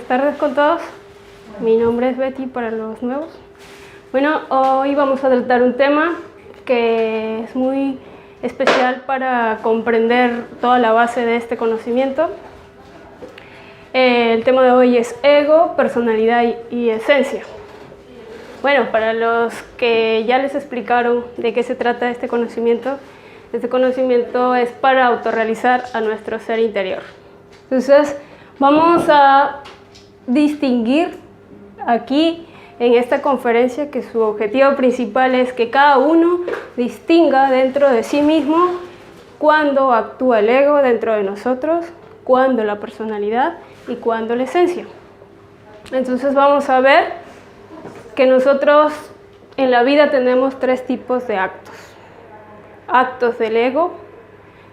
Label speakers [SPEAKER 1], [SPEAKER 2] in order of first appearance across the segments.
[SPEAKER 1] tardes con todos. Mi nombre es Betty para los nuevos. Bueno, hoy vamos a tratar un tema que es muy especial para comprender toda la base de este conocimiento. El tema de hoy es ego, personalidad y esencia. Bueno, para los que ya les explicaron de qué se trata este conocimiento es para autorrealizar a nuestro ser interior. Entonces, vamos a distinguir aquí en esta conferencia que su objetivo principal es que cada uno distinga dentro de sí mismo cuándo actúa el ego dentro de nosotros, cuándo la personalidad y cuándo la esencia. Entonces vamos a ver que nosotros en la vida tenemos tres tipos de actos. Actos del ego,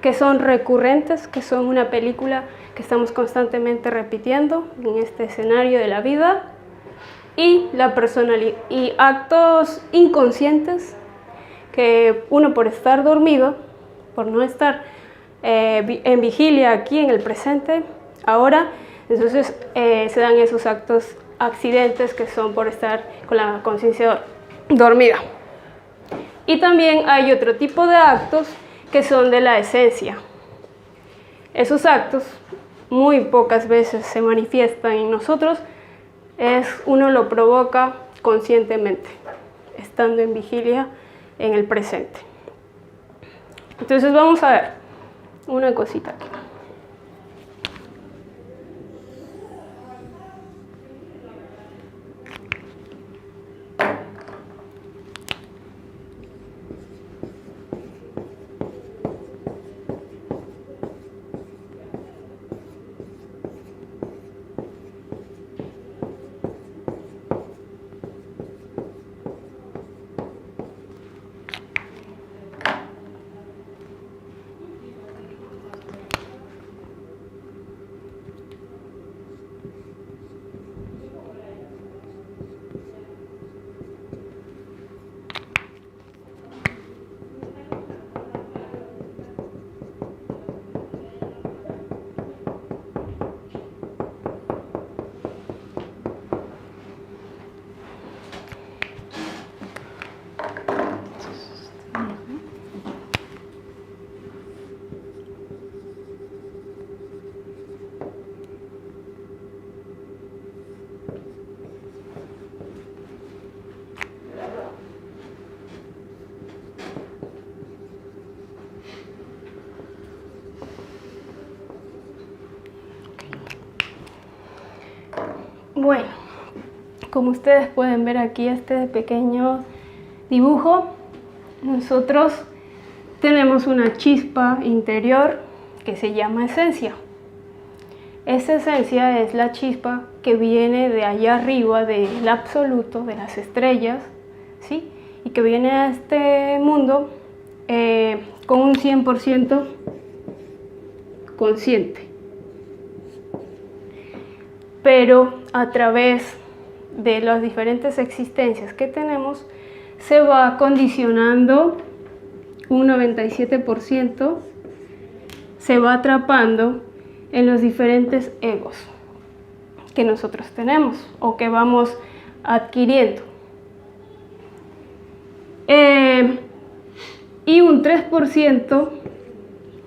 [SPEAKER 1] que son recurrentes, que son una película que estamos constantemente repitiendo en este escenario de la vida, y la personalidad, y actos inconscientes que uno por estar dormido, por no estar en vigilia aquí en el presente, ahora, entonces se dan esos actos accidentes que son por estar con la conciencia dormida. Y también hay otro tipo de actos que son de la esencia. Esos actos muy pocas veces se manifiestan en nosotros, uno lo provoca conscientemente, estando en vigilia en el presente. Entonces vamos a ver una cosita aquí. Bueno, como ustedes pueden ver aquí este pequeño dibujo, nosotros tenemos una chispa interior que se llama esencia. Esa esencia es la chispa que viene de allá arriba, del absoluto, de las estrellas, ¿sí? Y que viene a este mundo con un 100% consciente. Pero a través de las diferentes existencias que tenemos, se va condicionando un 97%, se va atrapando en los diferentes egos que nosotros tenemos o que vamos adquiriendo. Y un 3%,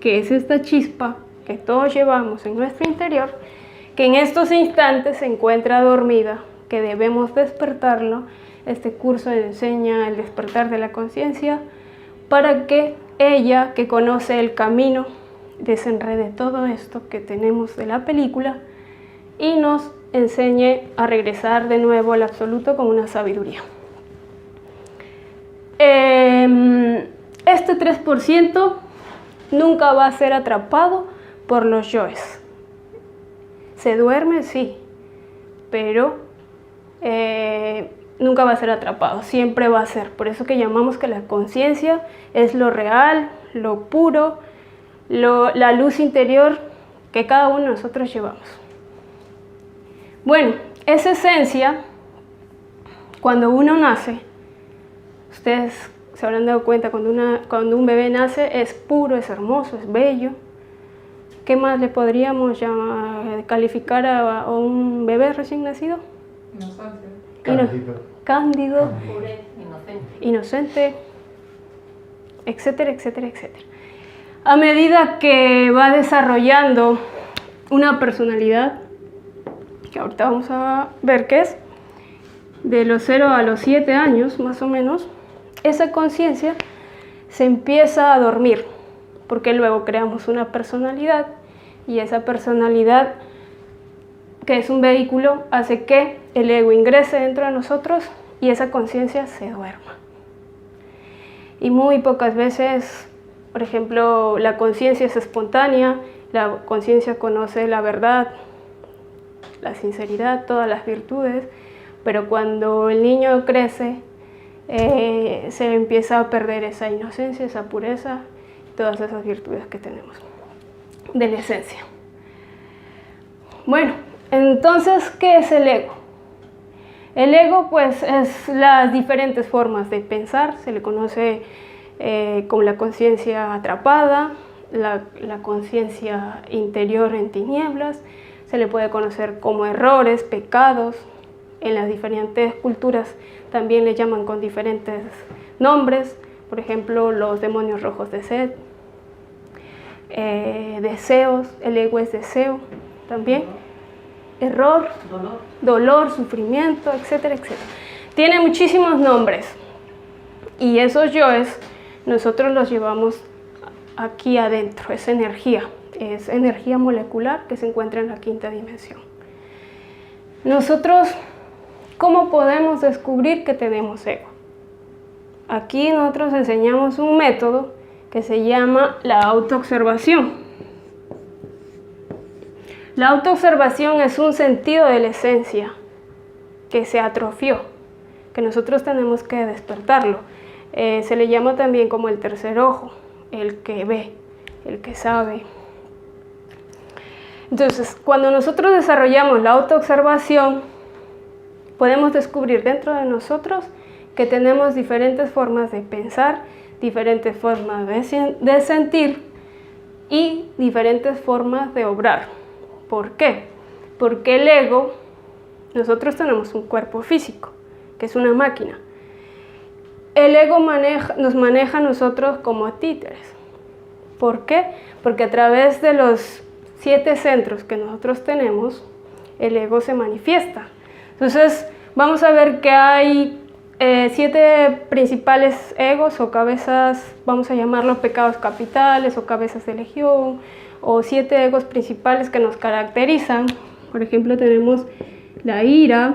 [SPEAKER 1] que es esta chispa que todos llevamos en nuestro interior, que en estos instantes se encuentra dormida, que debemos despertarlo. Este curso enseña el despertar de la conciencia para que ella, que conoce el camino, desenrede todo esto que tenemos de la película y nos enseñe a regresar de nuevo al absoluto con una sabiduría. Este 3% nunca va a ser atrapado por los yoes. Se duerme, sí, pero nunca va a ser atrapado, siempre va a ser. Por eso que llamamos que la conciencia es lo real, lo puro, la luz interior que cada uno de nosotros llevamos. Bueno, esa esencia, cuando uno nace, ustedes se habrán dado cuenta, cuando un bebé nace es puro, es hermoso, es bello, ¿Qué más le podríamos calificar a un bebé recién nacido? Cándido, inocente, etcétera, etcétera, etcétera. A medida que va desarrollando una personalidad, que ahorita vamos a ver qué es, de los 0 a los 7 años más o menos, esa conciencia se empieza a dormir, porque luego creamos una personalidad y esa personalidad, que es un vehículo, hace que el ego ingrese dentro de nosotros y esa conciencia se duerma. Y muy pocas veces, por ejemplo, la conciencia es espontánea, la conciencia conoce la verdad, la sinceridad, todas las virtudes, pero cuando el niño crece, se empieza a perder esa inocencia, esa pureza, todas esas virtudes que tenemos de la esencia. Bueno, entonces, ¿qué es el ego? El ego, pues, es las diferentes formas de pensar. Se le conoce como la conciencia atrapada, la conciencia interior en tinieblas. Se le puede conocer como errores, pecados. En las diferentes culturas también le llaman con diferentes nombres. Por ejemplo, los demonios rojos de Set. Deseos, el ego es deseo también. Error, dolor, sufrimiento, etcétera, etcétera. Tiene muchísimos nombres y esos yoes nosotros los llevamos aquí adentro. Es energía molecular que se encuentra en la quinta dimensión. Nosotros, ¿cómo podemos descubrir que tenemos ego? Aquí nosotros enseñamos un método que se llama la autoobservación. La autoobservación es un sentido de la esencia que se atrofió, que nosotros tenemos que despertarlo. Se le llama también como el tercer ojo, el que ve, el que sabe. Entonces, cuando nosotros desarrollamos la autoobservación, podemos descubrir dentro de nosotros que tenemos diferentes formas de pensar, diferentes formas de sentir y diferentes formas de obrar. ¿Por qué? Porque el ego, nosotros tenemos un cuerpo físico, que es una máquina. El ego nos maneja a nosotros como títeres. ¿Por qué? Porque a través de los 7 centros que nosotros tenemos, el ego se manifiesta. Entonces, vamos a ver que hay 7 principales egos o cabezas, vamos a llamarlos pecados capitales o cabezas de legión, o 7 egos principales que nos caracterizan. Por ejemplo, tenemos la ira,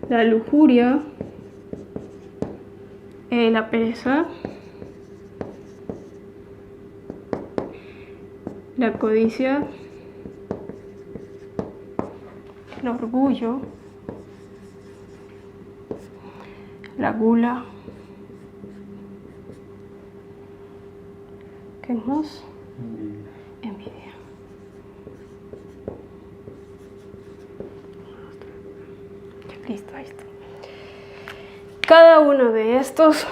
[SPEAKER 1] la lujuria, la pereza, la codicia, el orgullo, la gula. ¿Qué más? Envidia. Listo, ahí está. Cada uno de estos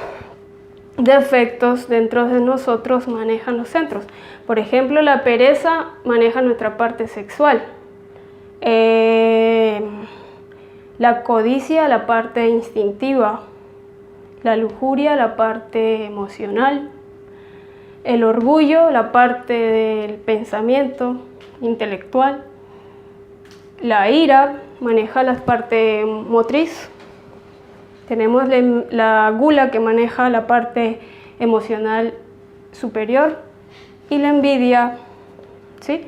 [SPEAKER 1] defectos dentro de nosotros manejan los centros. Por ejemplo, la pereza maneja nuestra parte sexual. La codicia, la parte instintiva. La lujuria, la parte emocional. El orgullo, la parte del pensamiento intelectual. La ira maneja la parte motriz. Tenemos la gula que maneja la parte emocional superior y la envidia, ¿sí?,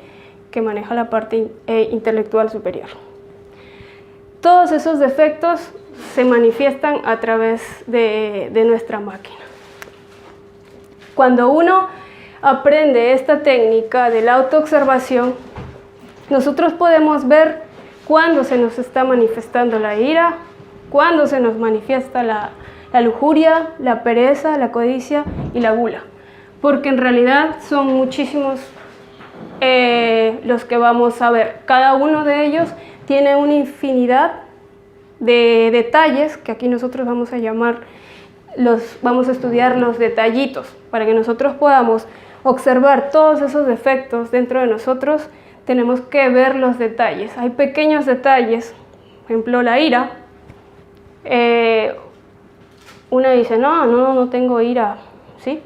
[SPEAKER 1] que maneja la parte intelectual superior. Todos esos defectos se manifiestan a través de nuestra máquina. Cuando uno aprende esta técnica de la autoobservación, nosotros podemos ver cuándo se nos está manifestando la ira, cuándo se nos manifiesta la lujuria, la pereza, la codicia y la gula. Porque en realidad son muchísimos los que vamos a ver. Cada uno de ellos tiene una infinidad de detalles que aquí nosotros vamos a estudiar los detallitos, para que nosotros podamos observar todos esos defectos dentro de nosotros, tenemos que ver los detalles. Hay pequeños detalles, por ejemplo la ira. Uno dice, no tengo ira, ¿sí?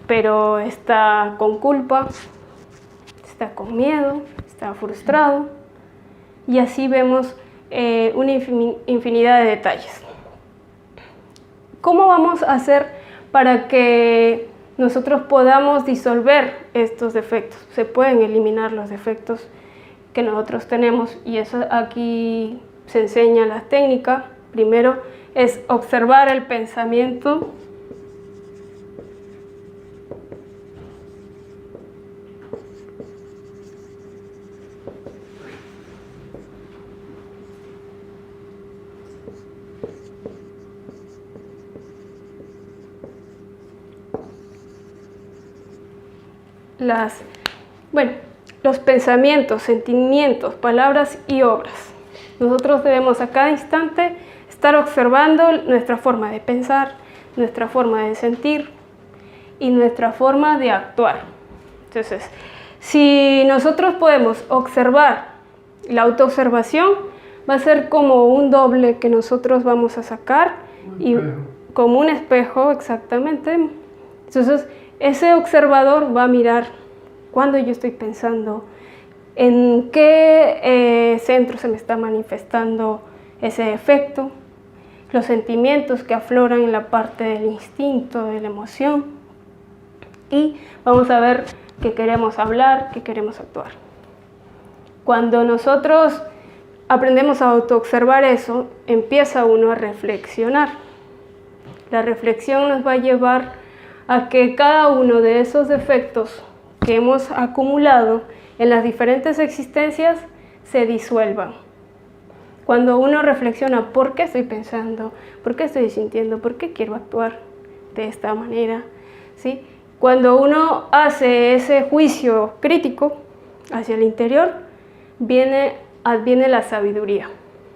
[SPEAKER 1] Pero está con culpa, está con miedo, está frustrado, y así vemos una infinidad de detalles. ¿Cómo vamos a hacer para que nosotros podamos disolver estos defectos? Se pueden eliminar los defectos que nosotros tenemos, y eso aquí se enseña la técnica. Primero es observar el pensamiento. Los pensamientos, sentimientos, palabras y obras. Nosotros debemos a cada instante estar observando nuestra forma de pensar, nuestra forma de sentir y nuestra forma de actuar. Entonces, si nosotros podemos observar, la autoobservación va a ser como un doble que nosotros vamos a sacar, y como un espejo, exactamente. Entonces, ese observador va a mirar cuando yo estoy pensando, en qué centro se me está manifestando ese efecto, los sentimientos que afloran en la parte del instinto, de la emoción, y vamos a ver qué queremos hablar, qué queremos actuar. Cuando nosotros aprendemos a autoobservar eso, empieza uno a reflexionar. La reflexión nos va a llevar a que cada uno de esos defectos que hemos acumulado en las diferentes existencias se disuelvan. Cuando uno reflexiona, ¿por qué estoy pensando? ¿Por qué estoy sintiendo? ¿Por qué quiero actuar de esta manera? ¿Sí? Cuando uno hace ese juicio crítico hacia el interior, adviene la sabiduría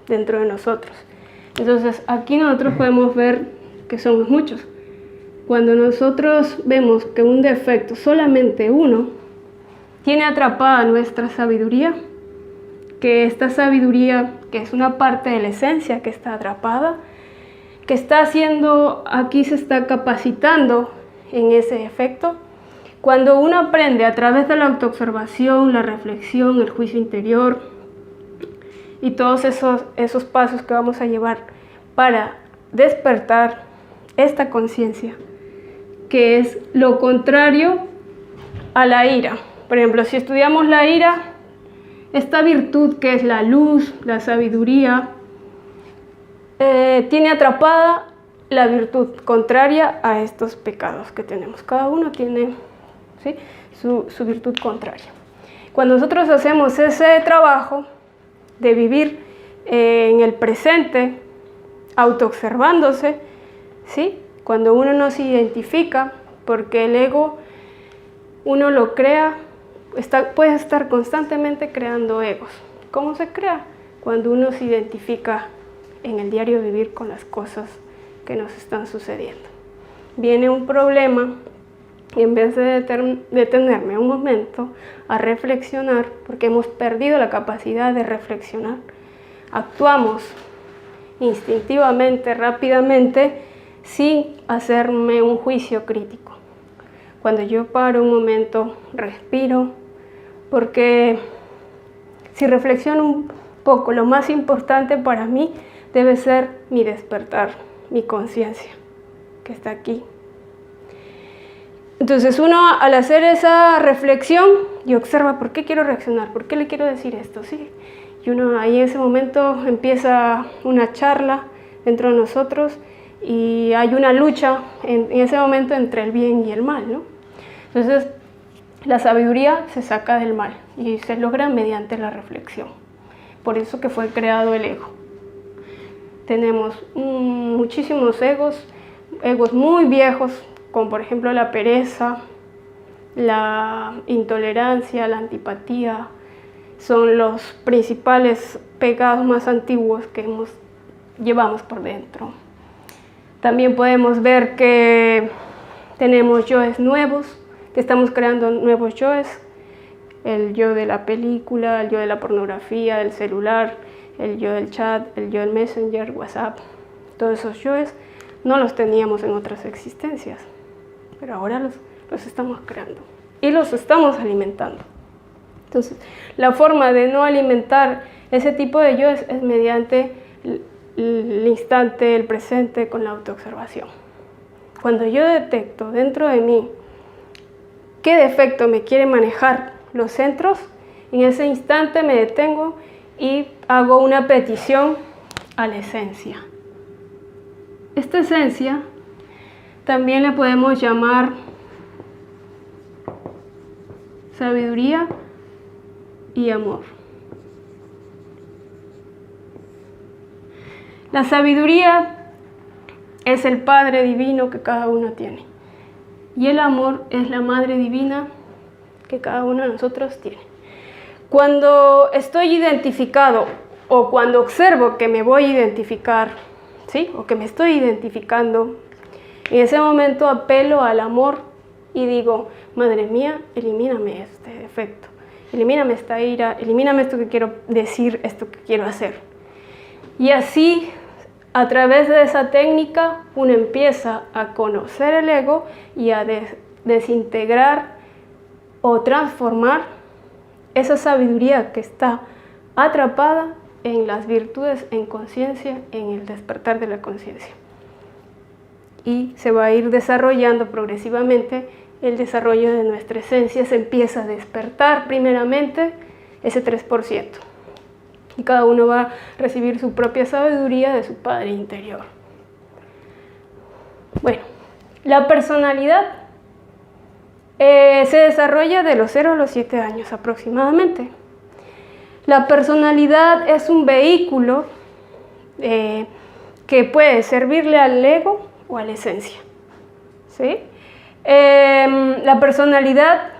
[SPEAKER 1] dentro de nosotros. Entonces, aquí nosotros podemos ver que somos muchos. Cuando nosotros vemos que un defecto, solamente uno, tiene atrapada nuestra sabiduría, que esta sabiduría, que es una parte de la esencia que está atrapada, que está haciendo, aquí se está capacitando en ese efecto. Cuando uno aprende a través de la autoobservación, la reflexión, el juicio interior y todos esos pasos que vamos a llevar para despertar esta conciencia, que es lo contrario a la ira. Por ejemplo, si estudiamos la ira, esta virtud que es la luz, la sabiduría, tiene atrapada la virtud contraria a estos pecados que tenemos. Cada uno tiene, ¿sí?, su virtud contraria. Cuando nosotros hacemos ese trabajo de vivir en el presente, autoobservándose, ¿sí?, cuando uno no se identifica, porque el ego uno lo crea, puede estar constantemente creando egos. ¿Cómo se crea? Cuando uno se identifica en el diario vivir con las cosas que nos están sucediendo. Viene un problema y en vez de detenerme un momento a reflexionar, porque hemos perdido la capacidad de reflexionar, actuamos instintivamente, rápidamente, sin hacerme un juicio crítico. Cuando yo paro un momento, respiro, porque si reflexiono un poco, lo más importante para mí debe ser mi despertar, mi conciencia, que está aquí. Entonces uno, al hacer esa reflexión y observa por qué quiero reaccionar, por qué le quiero decir esto, ¿sí? Y uno ahí en ese momento empieza una charla dentro de nosotros, y hay una lucha en ese momento entre el bien y el mal, ¿no? Entonces, la sabiduría se saca del mal y se logra mediante la reflexión. Por eso que fue creado el ego. Tenemos muchísimos egos muy viejos, como por ejemplo la pereza, la intolerancia, la antipatía. Son los principales pecados más antiguos que llevamos por dentro. También podemos ver que tenemos yoes nuevos, que estamos creando nuevos yoes, el yo de la película, el yo de la pornografía, el celular, el yo del chat, el yo del Messenger, WhatsApp. Todos esos yoes no los teníamos en otras existencias, pero ahora los estamos creando y los estamos alimentando. Entonces, la forma de no alimentar ese tipo de yoes es mediante el instante, el presente, con la autoobservación. Cuando yo detecto dentro de mí qué defecto me quiere manejar los centros, en ese instante me detengo y hago una petición a la esencia. Esta esencia también le podemos llamar sabiduría y amor. La sabiduría es el Padre Divino que cada uno tiene. Y el amor es la Madre Divina que cada uno de nosotros tiene. Cuando estoy identificado o cuando observo que me voy a identificar, ¿sí? O que me estoy identificando, en ese momento apelo al amor y digo, Madre mía, elimíname este defecto, elimíname esta ira, elimíname esto que quiero decir, esto que quiero hacer. Y así, a través de esa técnica, uno empieza a conocer el ego y a desintegrar o transformar esa sabiduría que está atrapada en las virtudes, en conciencia, en el despertar de la conciencia. Y se va a ir desarrollando progresivamente el desarrollo de nuestra esencia, se empieza a despertar primeramente ese 3%. Y cada uno va a recibir su propia sabiduría de su Padre interior. Bueno, la personalidad se desarrolla de los 0 a los 7 años aproximadamente. La personalidad es un vehículo que puede servirle al ego o a la esencia, ¿sí? La personalidad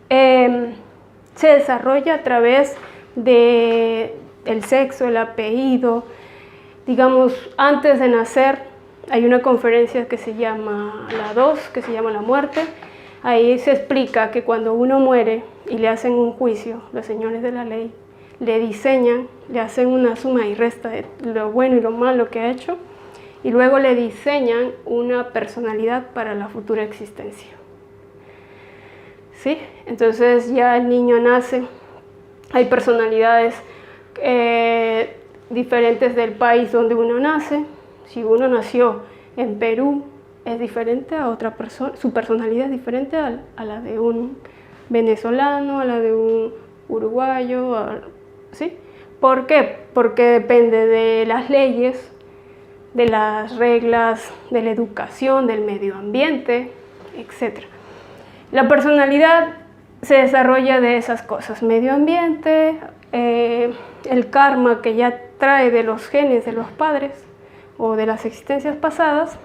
[SPEAKER 1] se desarrolla a través del sexo, el apellido. Digamos, antes de nacer hay una conferencia que se llama la 2, que se llama la muerte. Ahí se explica que cuando uno muere y le hacen un juicio, los señores de la ley le diseñan, le hacen una suma y resta de lo bueno y lo malo que ha hecho, y luego le diseñan una personalidad para la futura existencia. ¿Sí? Entonces ya el niño nace, hay personalidades diferentes del país donde uno nace. Si uno nació en Perú, es diferente a otra persona, su personalidad es diferente a la de un venezolano, a la de un uruguayo, ¿sí? ¿Por qué? Porque depende de las leyes, de las reglas, de la educación, del medio ambiente, etc. La personalidad se desarrolla de esas cosas: medio ambiente, el karma que ya trae de los genes de los padres o de las existencias pasadas.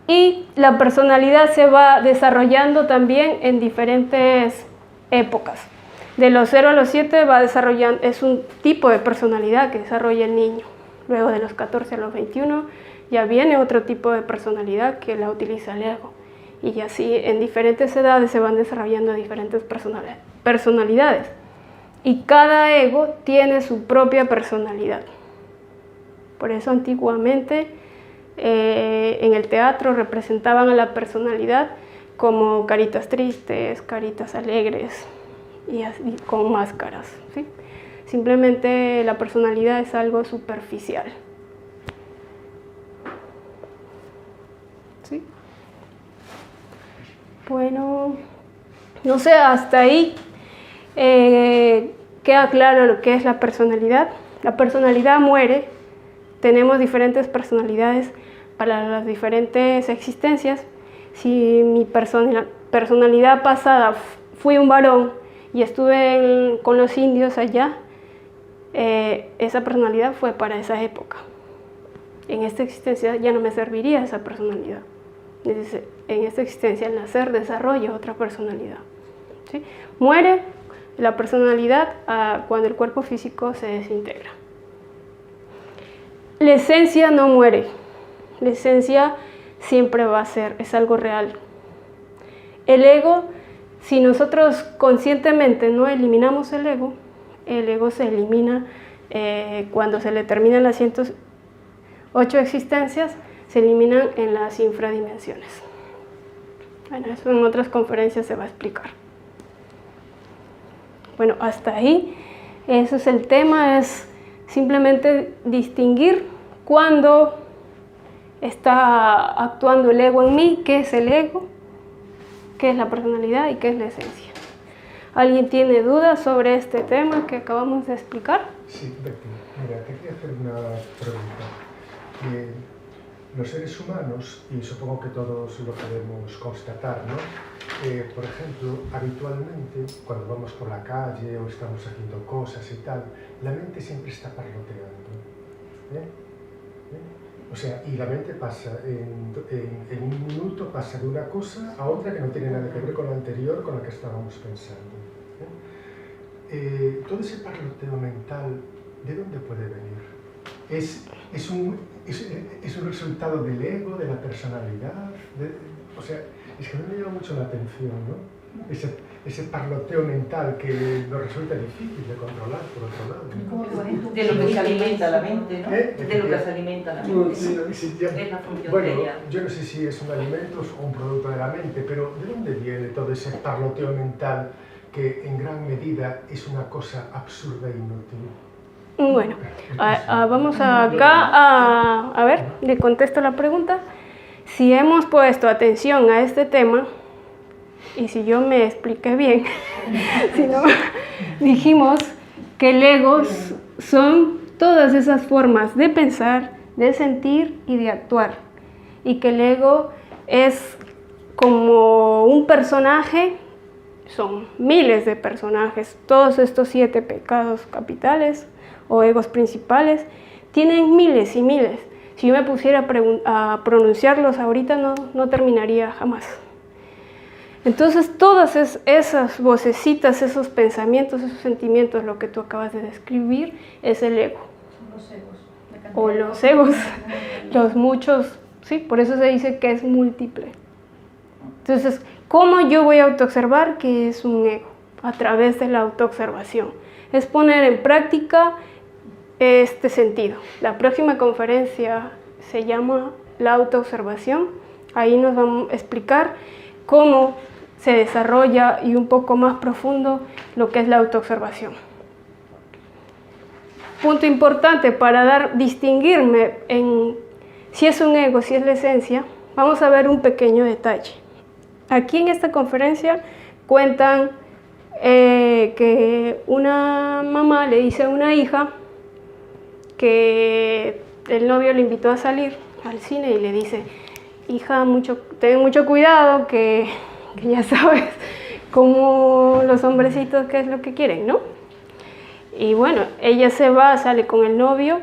[SPEAKER 1] Y la personalidad se va desarrollando también en diferentes épocas. De los 0 a los 7 va desarrollando, es un tipo de personalidad que desarrolla el niño. Luego de los 14 a los 21 ya viene otro tipo de personalidad que la utiliza el ego. Y así en diferentes edades se van desarrollando diferentes personalidades. Y cada ego tiene su propia personalidad. Por eso antiguamente en el teatro representaban a la personalidad como caritas tristes, caritas alegres y así, con máscaras, ¿sí? Simplemente la personalidad es algo superficial, ¿sí? Bueno, no sé, hasta ahí queda claro lo que es la personalidad. La personalidad muere, tenemos diferentes personalidades para las diferentes existencias. Si mi personalidad pasada fui un varón y estuve con los indios allá, esa personalidad fue para esa época. En esta existencia ya no me serviría esa personalidad. En esta existencia, al nacer, desarrolla otra personalidad, ¿sí? Muere la personalidad cuando el cuerpo físico se desintegra. La esencia no muere. La esencia siempre va a ser, es algo real. El ego, si nosotros conscientemente no eliminamos el ego se elimina cuando se le terminan las 108 existencias, se eliminan en las infradimensiones. Bueno, eso en otras conferencias se va a explicar. Bueno, hasta ahí, ese es el tema, es simplemente distinguir cuándo está actuando el ego en mí, qué es el ego, qué es la personalidad y qué es la esencia. ¿Alguien tiene dudas sobre este tema que acabamos de explicar?
[SPEAKER 2] Sí, Betty, mira, te quería hacer una pregunta. Los seres humanos, y supongo que todos lo podemos constatar, ¿no? Por ejemplo, habitualmente, cuando vamos por la calle o estamos haciendo cosas y tal, la mente siempre está parloteando. O sea, y la mente pasa, en un minuto pasa de una cosa a otra que no tiene nada que ver con la anterior, con la que estábamos pensando. Todo ese parloteo mental, ¿de dónde puede venir? ¿Es un resultado del ego, de la personalidad? O sea, es que a mí me llama mucho la atención, ¿no? Ese parloteo mental que nos resulta difícil de controlar, por otro lado.
[SPEAKER 3] De lo que se alimenta la mente, ¿no? De lo que se alimenta la mente.
[SPEAKER 2] Sí,
[SPEAKER 3] es la función
[SPEAKER 2] bueno,
[SPEAKER 3] de ella.
[SPEAKER 2] yo no sé si es un alimento o un producto de la mente, pero ¿de dónde viene todo ese parloteo mental que en gran medida es una cosa absurda e inútil?
[SPEAKER 1] Bueno, vamos acá a ver, le contesto la pregunta. Si hemos puesto atención a este tema, y si yo me expliqué bien, si no, dijimos que el ego son todas esas formas de pensar, de sentir y de actuar. Y que el ego es como un personaje, son miles de personajes, todos estos 7 pecados capitales o egos principales, tienen miles y miles. Si yo me pusiera a pronunciarlos ahorita no terminaría jamás. Entonces todas esas vocecitas, esos pensamientos, esos sentimientos, lo que tú acabas de describir, es el ego.
[SPEAKER 4] Son los egos.
[SPEAKER 1] O los egos, los muchos, sí, por eso se dice que es múltiple. Entonces, ¿cómo yo voy a autoobservar que es un ego? A través de la autoobservación. Es poner en práctica este sentido. La próxima conferencia se llama la autoobservación. Ahí nos vamos a explicar cómo se desarrolla y un poco más profundo lo que es la autoobservación. Punto importante para distinguirme en si es un ego, si es la esencia, vamos a ver un pequeño detalle. Aquí en esta conferencia cuentan que una mamá le dice a una hija que el novio le invitó a salir al cine y le dice: hija, ten mucho cuidado, que ya sabes cómo los hombrecitos qué es lo que quieren, ¿no? Y bueno, ella sale con el novio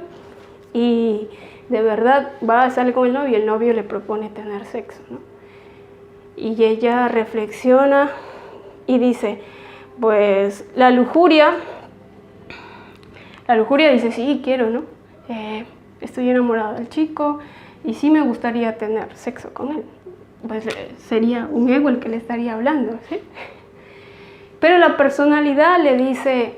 [SPEAKER 1] y de verdad sale con el novio le propone tener sexo, ¿no? Y ella reflexiona y dice, pues la lujuria dice, sí, quiero, ¿no? Estoy enamorada del chico y sí me gustaría tener sexo con él. Pues sería un ego el que le estaría hablando, ¿sí? Pero la personalidad le dice,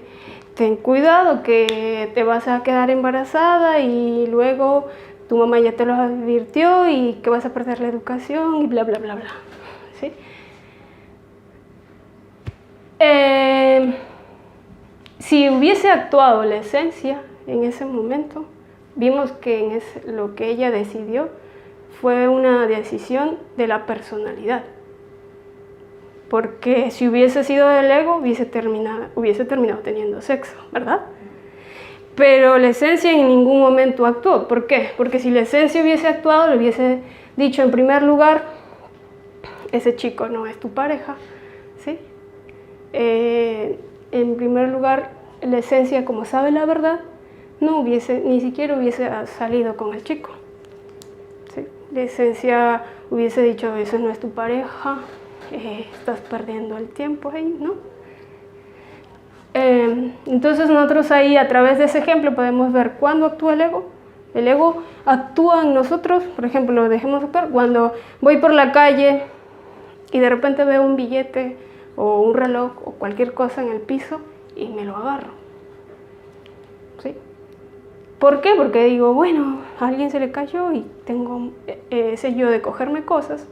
[SPEAKER 1] ten cuidado que te vas a quedar embarazada y luego tu mamá ya te lo advirtió y que vas a perder la educación y bla, bla, bla, bla, ¿sí? Si hubiese actuado la esencia en ese momento, vimos que lo que ella decidió fue una decisión de la personalidad. Porque si hubiese sido del ego, hubiese terminado teniendo sexo, ¿verdad? Pero la esencia en ningún momento actuó. ¿Por qué? Porque si la esencia hubiese actuado, le hubiese dicho en primer lugar, ese chico no es tu pareja, ¿sí? En primer lugar, la esencia, como sabe la verdad, ni siquiera hubiese salido con el chico, ¿sí? La esencia hubiese dicho, ese no es tu pareja, estás perdiendo el tiempo ahí, ¿no? Entonces nosotros ahí, a través de ese ejemplo, podemos ver cuándo actúa el ego. El ego actúa en nosotros, por ejemplo, dejemos ver, cuando voy por la calle y de repente veo un billete o un reloj o cualquier cosa en el piso y me lo agarro. ¿Sí? ¿Por qué? Porque digo, bueno, a alguien se le cayó y tengo ese yo de cogerme cosas,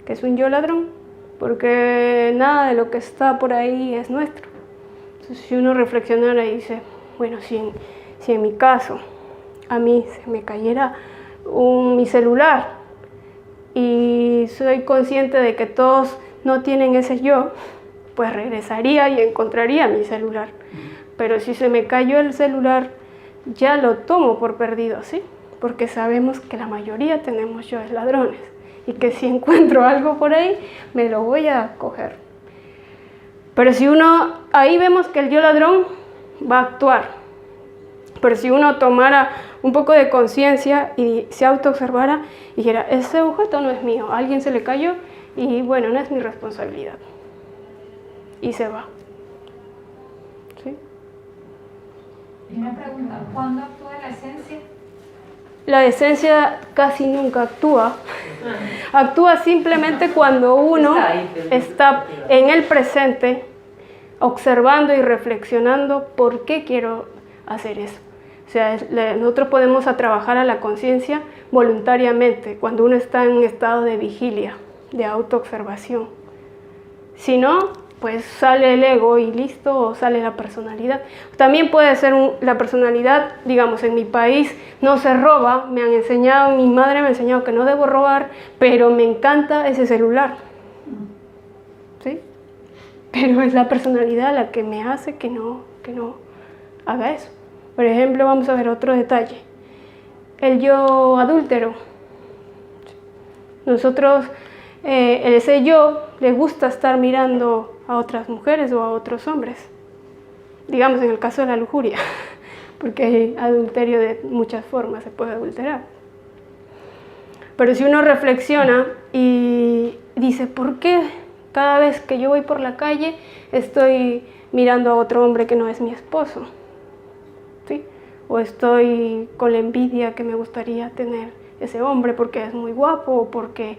[SPEAKER 1] que es un yo ladrón, porque nada de lo que está por ahí es nuestro. Entonces, si uno reflexionara y dice, bueno, si en mi caso a mí se me cayera mi celular y soy consciente de que todos no tienen ese yo, pues regresaría y encontraría mi celular. Pero si se me cayó el celular, ya lo tomo por perdido, ¿sí? Porque sabemos que la mayoría tenemos yoes ladrones y que si encuentro algo por ahí, me lo voy a coger. Pero si uno, ahí vemos que el yo ladrón va a actuar. Pero si uno tomara un poco de conciencia y se autoobservara y dijera, ese objeto no es mío, a alguien se le cayó y bueno, no es mi responsabilidad. Y se va. ¿Sí?
[SPEAKER 4] Y una pregunta, ¿cuándo actúa la esencia?
[SPEAKER 1] La esencia casi nunca actúa. Actúa simplemente cuando uno está en el presente, observando y reflexionando por qué quiero hacer eso. O sea, nosotros podemos trabajar a la conciencia voluntariamente, cuando uno está en un estado de vigilia, de autoobservación. Si no, pues sale el ego y listo, o sale la personalidad. También puede ser la personalidad, digamos, en mi país no se roba, me han enseñado, mi madre me ha enseñado que no debo robar, pero me encanta ese celular. ¿Sí? Pero es la personalidad la que me hace que no haga eso. Por ejemplo, vamos a ver otro detalle. El yo adúltero. Nosotros, ese yo le gusta estar mirando a otras mujeres o a otros hombres. Digamos en el caso de la lujuria, porque hay adulterio de muchas formas, se puede adulterar. Pero si uno reflexiona y dice, ¿por qué cada vez que yo voy por la calle estoy mirando a otro hombre que no es mi esposo? ¿Sí? O estoy con la envidia que me gustaría tener ese hombre porque es muy guapo o porque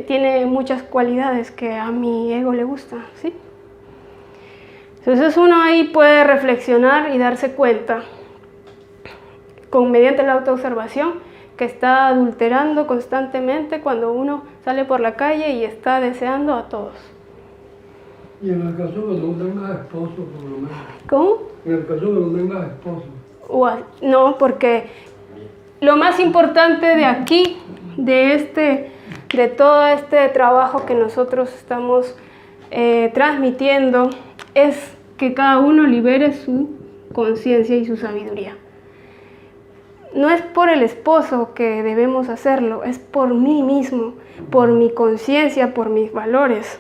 [SPEAKER 1] tiene muchas cualidades que a mi ego le gustan, ¿sí? Entonces uno ahí puede reflexionar y darse cuenta mediante la autoobservación que está adulterando constantemente cuando uno sale por la calle y está deseando a todos.
[SPEAKER 5] Y en el caso que no tengas esposo, por lo menos.
[SPEAKER 1] ¿Cómo?
[SPEAKER 5] En el caso que no tengas esposo.
[SPEAKER 1] No, porque lo más importante de aquí, de todo este trabajo que nosotros estamos transmitiendo, es que cada uno libere su conciencia y su sabiduría. No es por el esposo que debemos hacerlo, es por mí mismo, por mi conciencia, por mis valores.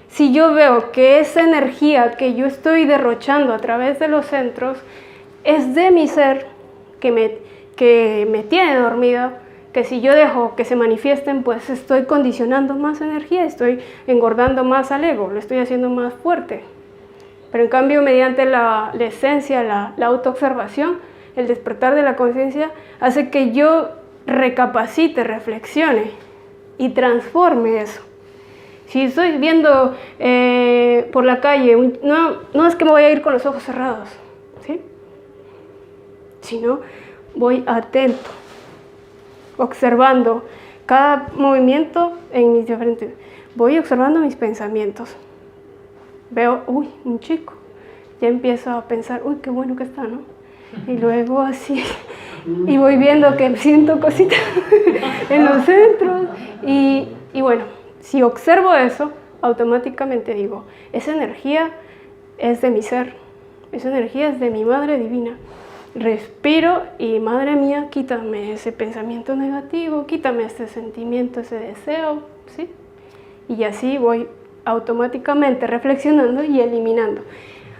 [SPEAKER 1] Si yo veo que esa energía que yo estoy derrochando a través de los centros es de mi ser, que me tiene dormida, que si yo dejo que se manifiesten, pues estoy condicionando más energía, estoy engordando más al ego, lo estoy haciendo más fuerte. Pero en cambio, mediante la esencia, la autoobservación, el despertar de la conciencia, hace que yo recapacite, reflexione y transforme eso. Si estoy viendo por la calle, no es que me voy a ir con los ojos cerrados, ¿sí? Sino voy atento, observando cada movimiento en mis diferentes... Voy observando mis pensamientos. Veo, uy, un chico. Ya empiezo a pensar, uy, qué bueno que está, ¿no? Y luego así, y voy viendo que siento cositas en los centros. Y bueno, si observo eso, automáticamente digo, esa energía es de mi ser, esa energía es de mi Madre Divina. Respiro y, Madre mía, quítame ese pensamiento negativo, quítame ese sentimiento, ese deseo, ¿sí? Y así voy automáticamente reflexionando y eliminando.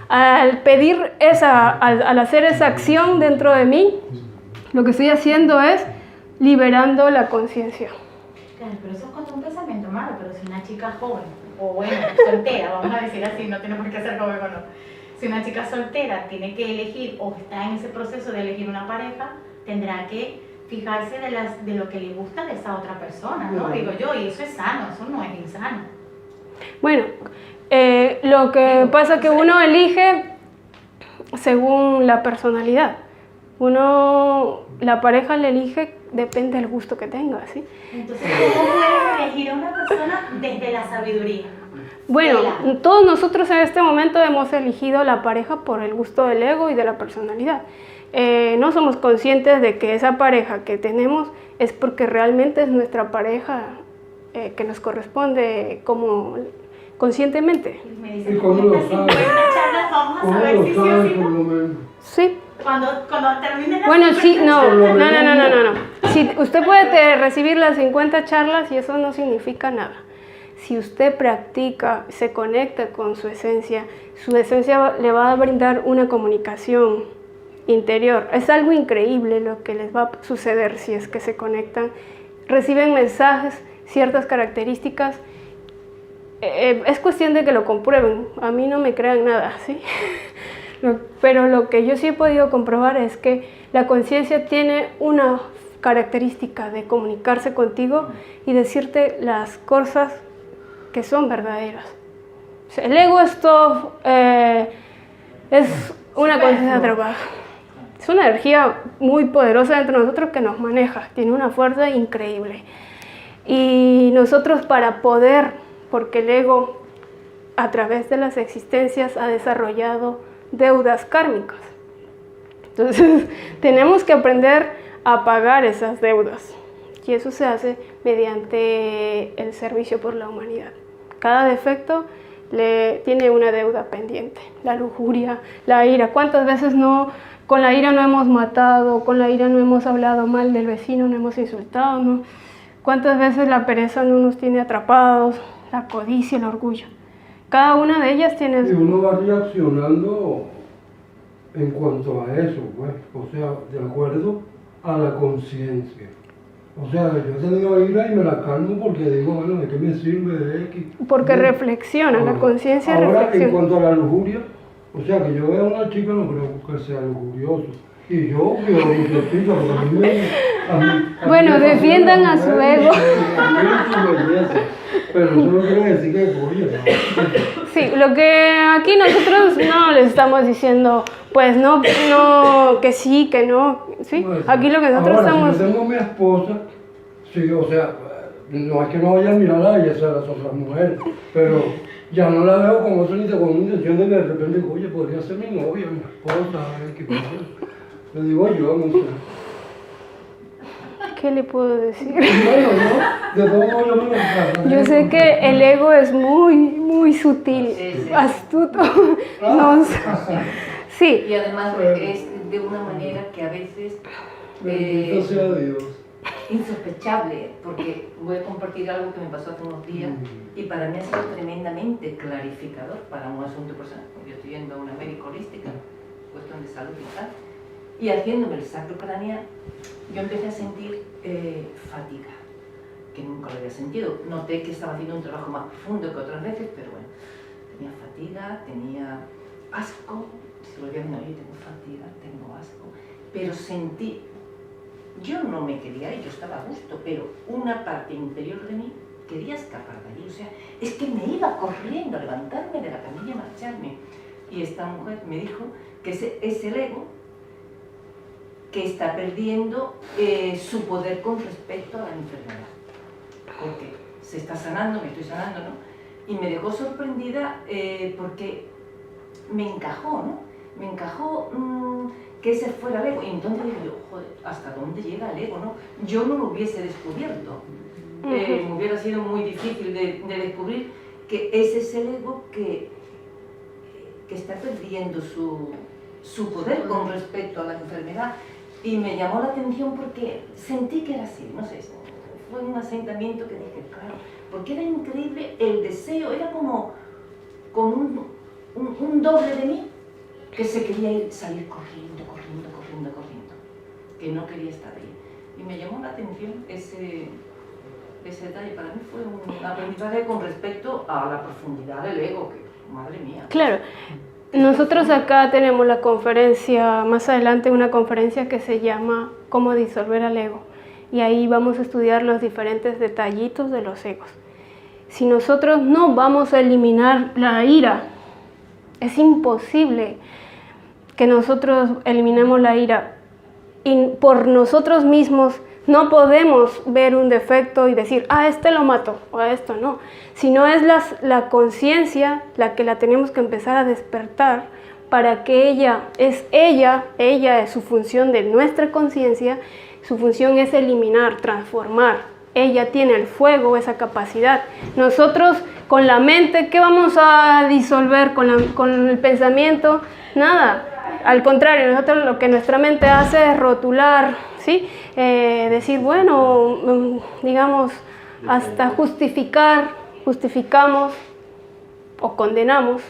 [SPEAKER 1] Al pedir al hacer esa acción dentro de mí, lo que estoy haciendo es liberando la conciencia.
[SPEAKER 4] Claro, pero eso es contra un pensamiento malo, pero si una chica joven, o bueno, soltera, vamos a decir así, no tiene por qué ser joven o no. Si una chica soltera tiene que elegir o está en ese proceso de elegir una pareja, tendrá que fijarse de lo que le gusta de esa otra persona, ¿no? Digo yo, y eso es sano, eso no es insano.
[SPEAKER 1] Bueno, lo que pasa es que uno elige según la personalidad. La pareja le elige, depende del gusto que tenga, ¿sí?
[SPEAKER 4] Entonces, ¿cómo puedes elegir a una persona desde la sabiduría?
[SPEAKER 1] Bueno, todos nosotros en este momento hemos elegido la pareja por el gusto del ego y de la personalidad. No somos conscientes de que esa pareja que tenemos es porque realmente es nuestra pareja que nos corresponde como conscientemente.
[SPEAKER 4] Me
[SPEAKER 5] ¿Y
[SPEAKER 4] dicen,
[SPEAKER 5] cómo lo sabes?
[SPEAKER 4] charlas, vamos a
[SPEAKER 5] ¿Cómo
[SPEAKER 4] saber
[SPEAKER 5] lo
[SPEAKER 4] si sí o
[SPEAKER 5] sabes
[SPEAKER 4] si
[SPEAKER 5] por
[SPEAKER 4] no.
[SPEAKER 5] lo menos?
[SPEAKER 1] Sí.
[SPEAKER 4] Cuando terminen las
[SPEAKER 1] Bueno, sí,
[SPEAKER 4] 50
[SPEAKER 1] no. Si usted puede recibir las 50 charlas y eso no significa nada. Si usted practica, se conecta con su esencia le va a brindar una comunicación interior. Es algo increíble lo que les va a suceder si es que se conectan. Reciben mensajes, ciertas características. Es cuestión de que lo comprueben. A mí no me crean nada, ¿sí? Pero lo que yo sí he podido comprobar es que la conciencia tiene una característica de comunicarse contigo y decirte las cosas que son verdaderas. O sea, el ego es una conciencia trabajada. Es una energía muy poderosa dentro de nosotros que nos maneja, tiene una fuerza increíble. Y nosotros para poder, porque el ego a través de las existencias ha desarrollado deudas kármicas. Entonces tenemos que aprender a pagar esas deudas y eso se hace mediante el servicio por la humanidad. Cada defecto tiene una deuda pendiente, la lujuria, la ira. ¿Cuántas veces con la ira no hemos matado, con la ira no hemos hablado mal del vecino, no hemos insultado, ¿no? ¿Cuántas veces la pereza no nos tiene atrapados, la codicia, el orgullo? Cada una de ellas tiene...
[SPEAKER 5] Y uno va reaccionando en cuanto a eso, pues, o sea, de acuerdo a la conciencia. O sea, yo he tenido ira y me la calmo porque digo, bueno, ¿de qué me sirve de X?
[SPEAKER 1] Porque reflexiona, la conciencia reflexiona.
[SPEAKER 5] Ahora, en cuanto a la lujuria, o sea, que yo vea a una chica no creo que sea lujurioso. Y yo quiero mi repito, porque a mí
[SPEAKER 1] bueno, defiendan a su ego.
[SPEAKER 5] Pero eso no quiere decir que oye, no.
[SPEAKER 1] Sí, lo que aquí nosotros no les estamos diciendo, pues no, que sí, que no, ¿sí? Aquí lo que nosotros
[SPEAKER 5] ahora,
[SPEAKER 1] estamos...
[SPEAKER 5] Si yo tengo a mi esposa, sí, o sea, no es que no vaya a mirar a ella, a las otras mujeres, pero ya no la veo con otra con una intención de que de repente digo, oye, podría ser mi novia, mi esposa, ¿qué pasa? Le digo yo, no sé.
[SPEAKER 1] ¿Qué le puedo decir?
[SPEAKER 5] Bueno, ¿no? De todo modo yo me lo encargo.
[SPEAKER 1] Yo sé que el ego es muy sutil, astuto. No sé. Sí.
[SPEAKER 3] Y además es de una manera que a veces
[SPEAKER 5] Bendito sea Dios.
[SPEAKER 3] insospechable, porque voy a compartir algo que me pasó hace unos días y para mí ha sido tremendamente clarificador para un asunto personal. Yo estoy yendo a una médica holística, cuestión de salud y tal, y haciéndome el sacro craneal, yo empecé a sentir fatiga, que nunca lo había sentido. Noté que estaba haciendo un trabajo más profundo que otras veces, pero bueno, tenía fatiga, tenía asco. Si volvía a mi novio, tengo fatiga, tengo asco, pero sentí, yo no me quería ir, yo estaba a gusto, pero una parte interior de mí quería escapar de allí. O sea, es que me iba corriendo a levantarme de la camilla y marcharme. Y esta mujer me dijo que es el ego que está perdiendo su poder con respecto a la enfermedad, porque se está sanando, me estoy sanando, ¿no? Y me dejó sorprendida porque me encajó, ¿no? Me encajó que ese fuera el ego, y entonces dije yo, joder, ¿hasta dónde llega el ego, no? Yo no lo hubiese descubierto, me hubiera sido muy difícil de descubrir que ese es el ego que está perdiendo su poder con respecto a la enfermedad. Y me llamó la atención porque sentí que era así, no sé, fue un asentamiento que dije, claro, porque era increíble el deseo, era como un doble de mí que se quería salir corriendo, que no quería estar ahí. Y me llamó la atención ese detalle, para mí fue un aprendizaje con respecto a la profundidad del ego, que madre mía.
[SPEAKER 1] Claro. Nosotros acá tenemos la conferencia, más adelante una conferencia que se llama Cómo disolver al ego. Y ahí vamos a estudiar los diferentes detallitos de los egos. si nosotros no vamos a eliminar la ira. Es imposible que nosotros eliminemos la ira. Y por nosotros mismos no podemos ver un defecto y decir, a este lo mato, o a esto no. Sino es la conciencia la que la tenemos que empezar a despertar para que ella es su función de nuestra conciencia, su función es eliminar, transformar. Ella tiene el fuego, esa capacidad. Nosotros con la mente, ¿qué vamos a disolver con el pensamiento? Nada. Al contrario, nosotros lo que nuestra mente hace es rotular, ¿sí? Decir, bueno, digamos, hasta justificamos o condenamos,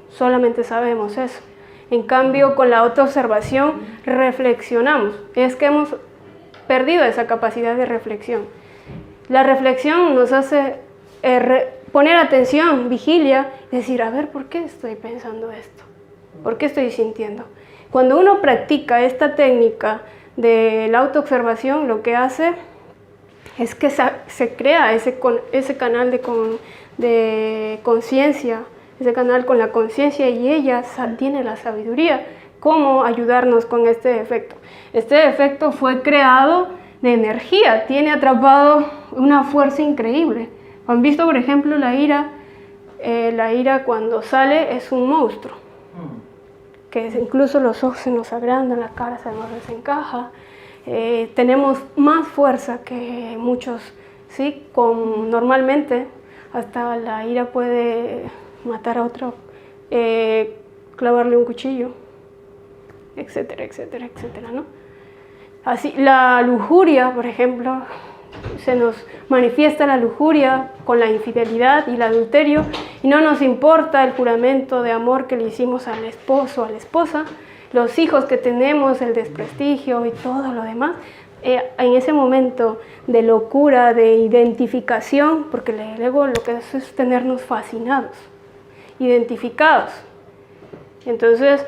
[SPEAKER 1] solamente sabemos eso. En cambio, con la autoobservación reflexionamos. Es que hemos perdido esa capacidad de reflexión. La reflexión nos hace poner atención, vigilia, decir, a ver, ¿por qué estoy pensando esto? ¿Por qué estoy sintiendo? Cuando uno practica esta técnica de la autoobservación, lo que hace es que se crea ese canal de conciencia, ese canal con la conciencia, y ella tiene la sabiduría cómo ayudarnos con este efecto. Este efecto fue creado de energía, tiene atrapado una fuerza increíble. ¿Han visto, por ejemplo, la ira? La ira cuando sale es un monstruo, que incluso los ojos se nos agrandan, la cara se nos desencaja. Tenemos más fuerza que muchos, ¿sí? Normalmente hasta la ira puede matar a otro, clavarle un cuchillo, etcétera, etcétera, etcétera, ¿no? Así, la lujuria, por ejemplo, se nos manifiesta la lujuria con la infidelidad y el adulterio, y no nos importa el juramento de amor que le hicimos al esposo o a la esposa, los hijos que tenemos, el desprestigio y todo lo demás. En ese momento de locura, de identificación, porque el ego lo que hace es tenernos fascinados, identificados. Entonces,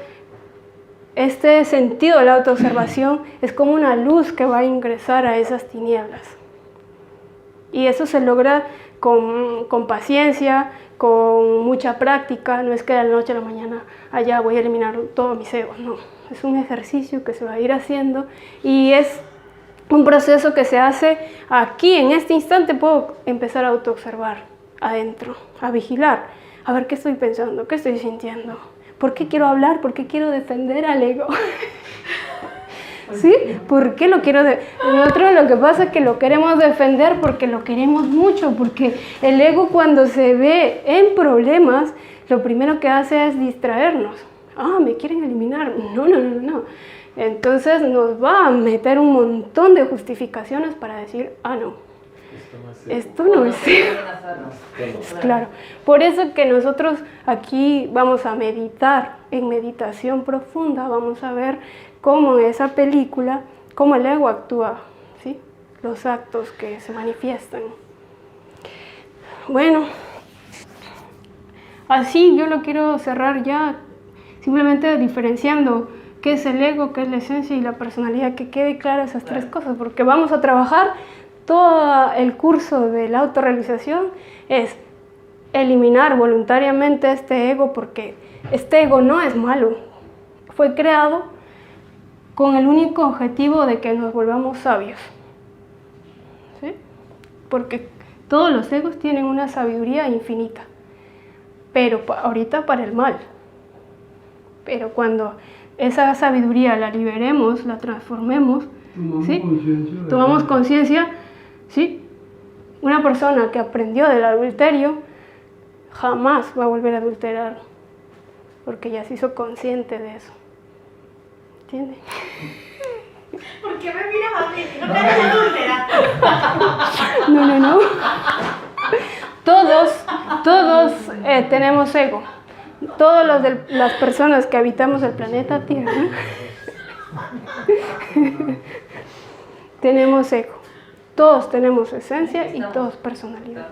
[SPEAKER 1] este sentido de la autoobservación es como una luz que va a ingresar a esas tinieblas. Y eso se logra con paciencia, con mucha práctica. No es que de la noche a la mañana allá voy a eliminar todos mis egos, no. Es un ejercicio que se va a ir haciendo y es un proceso que se hace aquí, en este instante. Puedo empezar a autoobservar adentro, a vigilar, a ver qué estoy pensando, qué estoy sintiendo, por qué quiero hablar, por qué quiero defender al ego. ¿Sí? ¿Por qué lo quiero nosotros lo que pasa es que lo queremos defender porque lo queremos mucho, porque el ego cuando se ve en problemas, lo primero que hace es distraernos. Ah, me quieren eliminar. No. Entonces nos va a meter un montón de justificaciones para decir, no. Esto no es claro. Por eso que nosotros aquí vamos a meditar, en meditación profunda, vamos a ver cómo esa película, cómo el ego actúa, ¿sí? Los actos que se manifiestan. Bueno, así yo lo quiero cerrar ya, simplemente diferenciando qué es el ego, qué es la esencia y la personalidad, que quede clara esas tres cosas, porque vamos a trabajar todo el curso de la autorrealización, es eliminar voluntariamente este ego, porque este ego no es malo, fue creado con el único objetivo de que nos volvamos sabios, ¿sí? Porque todos los egos tienen una sabiduría infinita, pero ahorita para el mal. Pero cuando esa sabiduría la liberemos, la transformemos, ¿sí? Tomamos conciencia, ¿sí? Una persona que aprendió del adulterio jamás va a volver a adulterar, porque ya se hizo consciente de eso. ¿Entiendes?
[SPEAKER 4] ¿Por qué me miras a mí? ¿No te eres adúltera?
[SPEAKER 1] No. Todos tenemos ego. Todas las personas que habitamos el planeta Tierra tenemos ego. Todos tenemos esencia y todos personalidad.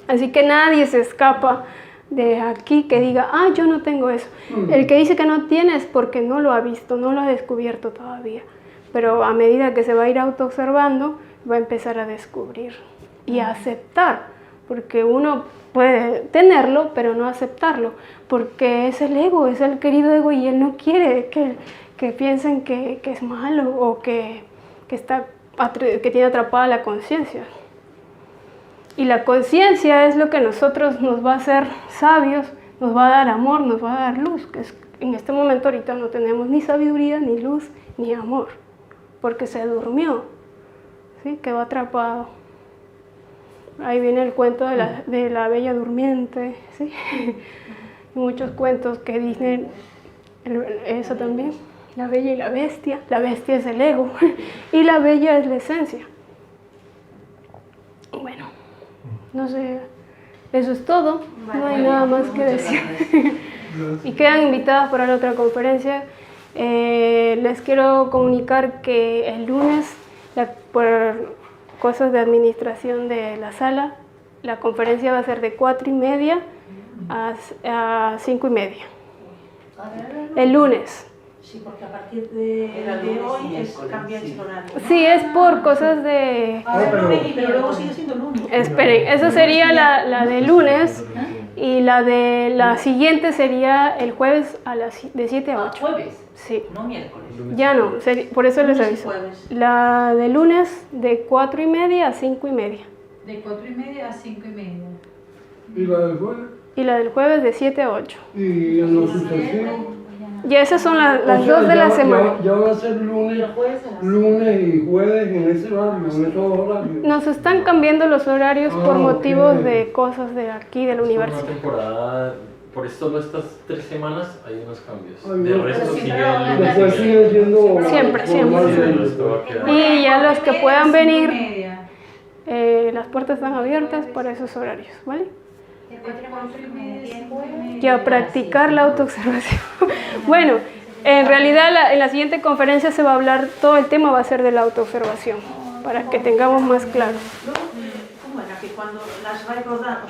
[SPEAKER 1] Así que nadie se escapa de aquí que diga, yo no tengo eso. El que dice que no tiene es porque no lo ha visto, no lo ha descubierto todavía. Pero a medida que se va a ir autoobservando, va a empezar a descubrir y a aceptar. porque uno puede tenerlo, pero no aceptarlo, porque es el ego, es el querido ego y él no quiere que piensen que es malo o que tiene atrapada la conciencia. Y la conciencia es lo que nosotros nos va a hacer sabios, nos va a dar amor, nos va a dar luz. Que en este momento ahorita no tenemos ni sabiduría, ni luz, ni amor, porque se durmió, ¿sí? Quedó atrapado. Ahí viene el cuento de la Bella Durmiente, ¿sí? Muchos cuentos que Disney, eso también, la Bella y la Bestia. La bestia es el ego y la Bella es la esencia. Bueno, no sé, eso es todo, no hay nada más que decir. Y quedan invitadas para la otra conferencia. Les quiero comunicar que el lunes, por cosas de administración de la sala, la conferencia va a ser de 4:30 a 5:30. El lunes.
[SPEAKER 6] Sí, porque a partir de hoy cambia el horario.
[SPEAKER 1] Sí, es por cosas de...
[SPEAKER 6] Pero luego sigue siendo lunes.
[SPEAKER 1] Esperen, esa sería la de lunes y la de la siguiente sería el jueves de 7 a 8.
[SPEAKER 3] ¿Jueves?
[SPEAKER 1] Sí.
[SPEAKER 3] No miércoles.
[SPEAKER 1] Ya no, por eso les
[SPEAKER 6] Lunes y
[SPEAKER 1] aviso.
[SPEAKER 6] jueves.
[SPEAKER 1] La de lunes de 4:30 a 5:30.
[SPEAKER 7] De 4:30 a 5:30.
[SPEAKER 5] ¿Y la del jueves?
[SPEAKER 1] Y la del jueves de 7 a 8.
[SPEAKER 5] Y en lo sucesivo.
[SPEAKER 1] Ya esas son las
[SPEAKER 5] O sea,
[SPEAKER 1] dos de la semana.
[SPEAKER 5] Ya van a ser lunes y jueves en ese horario, en esos horarios.
[SPEAKER 1] Nos están cambiando los horarios por motivos de cosas de aquí, de la
[SPEAKER 8] Es una
[SPEAKER 1] universidad.
[SPEAKER 8] temporada, por solo estas 3 semanas hay unos cambios.
[SPEAKER 5] Ay,
[SPEAKER 8] De
[SPEAKER 5] no.
[SPEAKER 8] resto
[SPEAKER 7] Pero
[SPEAKER 8] sigue
[SPEAKER 7] siempre van a
[SPEAKER 8] el
[SPEAKER 5] Después sigue siendo...
[SPEAKER 1] Siempre.
[SPEAKER 8] Sí, el resto va a quedar.
[SPEAKER 1] Y ya los que puedan venir,
[SPEAKER 7] 4:30.
[SPEAKER 1] las puertas están abiertas para esos horarios, ¿vale?
[SPEAKER 7] De 4:30
[SPEAKER 1] Y a practicar la autoobservación. Bueno, en realidad en la siguiente conferencia se va a hablar, todo el tema va a ser de la autoobservación, para que tengamos más claro.
[SPEAKER 6] ¿Cómo era? Que cuando las vais rotando,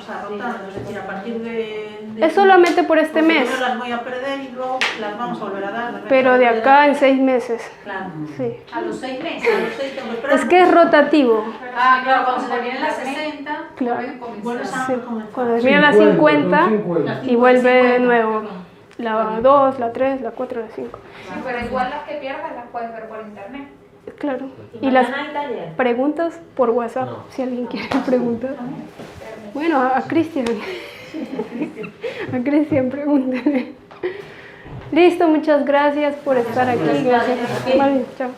[SPEAKER 6] es decir, a partir de
[SPEAKER 1] Es solamente por este
[SPEAKER 6] porque
[SPEAKER 1] mes,
[SPEAKER 6] yo las voy a perder y luego las vamos a volver a dar.
[SPEAKER 1] pero de acá en 6 meses.
[SPEAKER 6] Claro.
[SPEAKER 1] Sí.
[SPEAKER 7] A los 6 meses.
[SPEAKER 6] A los 6 tengo que esperar.
[SPEAKER 1] Es que es rotativo.
[SPEAKER 7] Ah, claro, cuando se terminen las 60,
[SPEAKER 1] Claro.
[SPEAKER 7] pueden comenzar.
[SPEAKER 6] Vuelves a
[SPEAKER 1] Sí.
[SPEAKER 6] comenzar.
[SPEAKER 1] Cuando termina las 50
[SPEAKER 5] 50.
[SPEAKER 1] y vuelve de nuevo. La 2, la 3, la 4, la 5.
[SPEAKER 9] Sí, pero igual las que pierdas las puedes ver por internet.
[SPEAKER 1] Claro. Y las preguntas por WhatsApp,
[SPEAKER 8] No.
[SPEAKER 1] si alguien quiere preguntar. Bueno, a Cristian. A Cristian, pregúntale. Listo, muchas gracias por estar aquí. Gracias. Vale, chao.